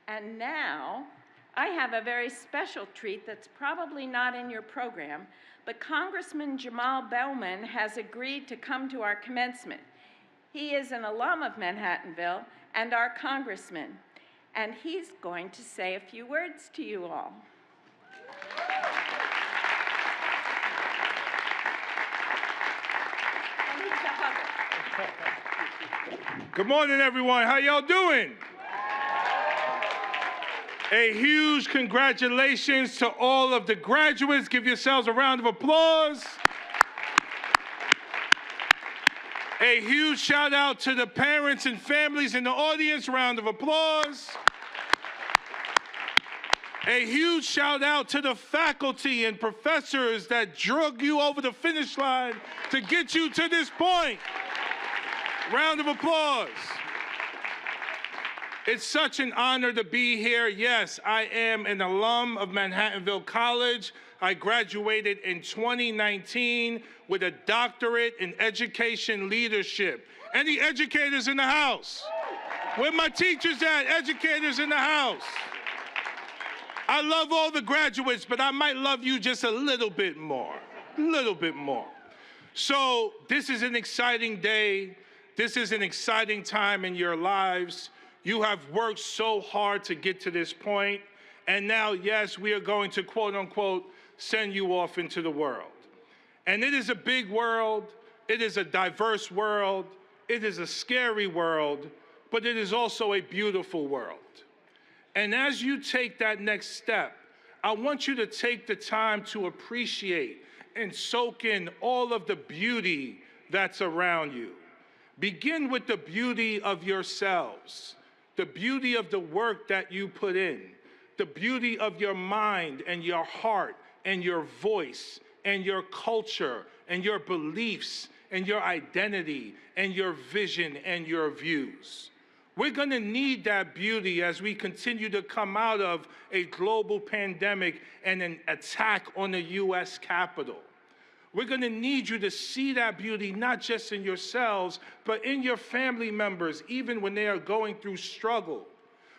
And now, I have a very special treat that's probably not in your program, but Congressman Jamal Bowman has agreed to come to our commencement. He is an alum of Manhattanville and our congressman, and he's going to say a few words to you all. And he's a hugger. Good morning, everyone. How y'all doing? A huge congratulations to all of the graduates. Give yourselves a round of applause. A huge shout out to the parents and families in the audience. Round of applause. A huge shout out to the faculty and professors that drug you over the finish line to get you to this point. Round of applause. It's such an honor to be here. Yes, I am an alum of Manhattanville College. I graduated in 2019 with a doctorate in education leadership. Any educators in the house? Where my teachers at? Educators in the house. I love all the graduates, but I might love you just a little bit more. A little bit more. So this is an exciting day. This is an exciting time in your lives. You have worked so hard to get to this point, and now, yes, we are going to, quote unquote, send you off into the world. And it is a big world, it is a diverse world, it is a scary world, but it is also a beautiful world. And as you take that next step, I want you to take the time to appreciate and soak in all of the beauty that's around you. Begin with the beauty of yourselves, the beauty of the work that you put in, the beauty of your mind and your heart and your voice and your culture and your beliefs and your identity and your vision and your views. We're going to need that beauty as we continue to come out of a global pandemic and an attack on the U.S. Capitol. We're going to need you to see that beauty not just in yourselves, but in your family members, even when they are going through struggle.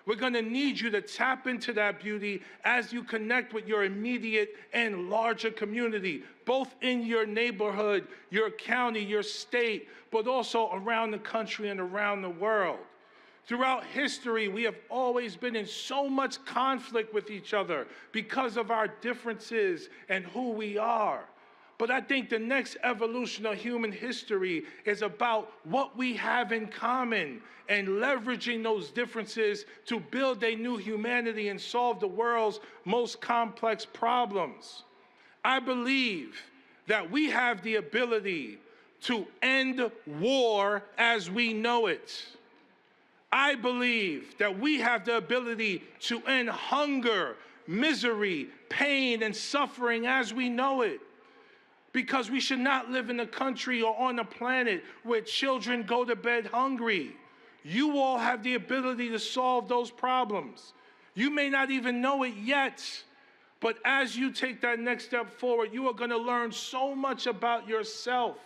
We're going to need you to tap into that beauty as you connect with your immediate and larger community, both in your neighborhood, your county, your state, but also around the country and around the world. Throughout history, we have always been in so much conflict with each other because of our differences and who we are. But I think the next evolution of human history is about what we have in common and leveraging those differences to build a new humanity and solve the world's most complex problems. I believe that we have the ability to end war as we know it. I believe that we have the ability to end hunger, misery, pain, and suffering as we know it. Because we should not live in a country or on a planet where children go to bed hungry. You all have the ability to solve those problems. You may not even know it yet, but as you take that next step forward, you are going to learn so much about yourself.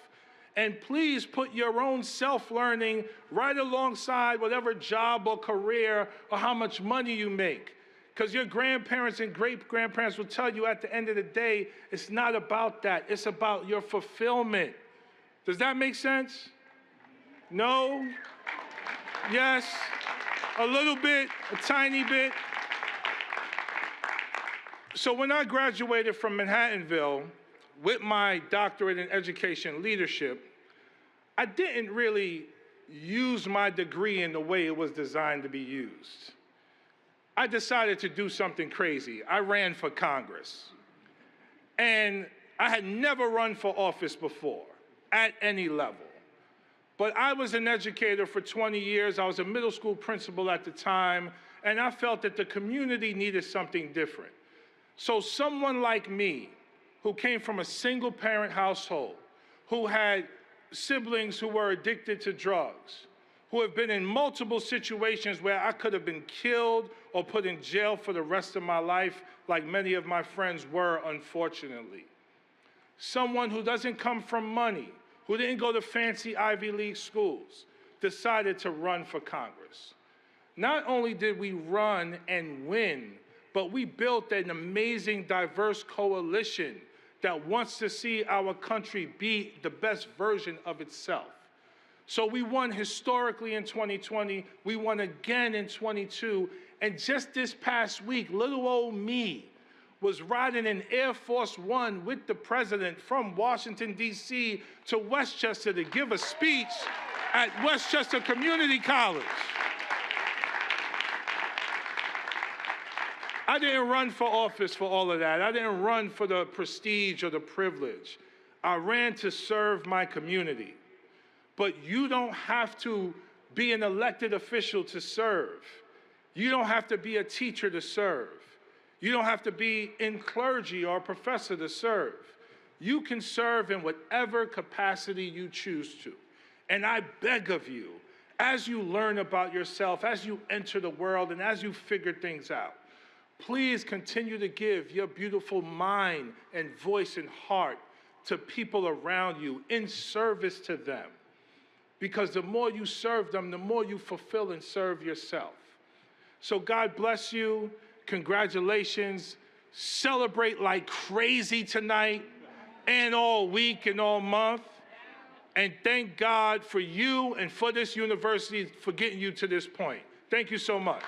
And please put your own self-learning right alongside whatever job or career or how much money you make. Because your grandparents and great-grandparents will tell you at the end of the day, it's not about that. It's about your fulfillment. Does that make sense? No? Yes? A little bit? A tiny bit? So when I graduated from Manhattanville with my doctorate in education leadership, I didn't really use my degree in the way it was designed to be used. I decided to do something crazy. I ran for Congress. And I had never run for office before at any level. But I was an educator for 20 years. I was a middle school principal at the time, and I felt that the community needed something different. So someone like me, who came from a single-parent household, who had siblings who were addicted to drugs, who have been in multiple situations where I could have been killed or put in jail for the rest of my life, like many of my friends were, unfortunately. Someone who doesn't come from money, who didn't go to fancy Ivy League schools, decided to run for Congress. not only did we run and win, but we built an amazing, diverse coalition that wants to see our country be the best version of itself. So we won historically in 2020, we won again in 22, and just this past week, little old me was riding in Air Force One with the president from Washington, D.C. to Westchester to give a speech at Westchester Community College. I didn't run for office for all of that. I didn't run for the prestige or the privilege. I ran to serve my community. But you don't have to be an elected official to serve. You don't have to be a teacher to serve. You don't have to be in clergy or a professor to serve. You can serve in whatever capacity you choose to. And I beg of you, as you learn about yourself, as you enter the world, and as you figure things out, please continue to give your beautiful mind and voice and heart to people around you in service to them. Because the more you serve them, the more you fulfill and serve yourself. So God bless you. Congratulations. Celebrate like crazy tonight and all week and all month. And thank God for you and for this university for getting you to this point. Thank you so much.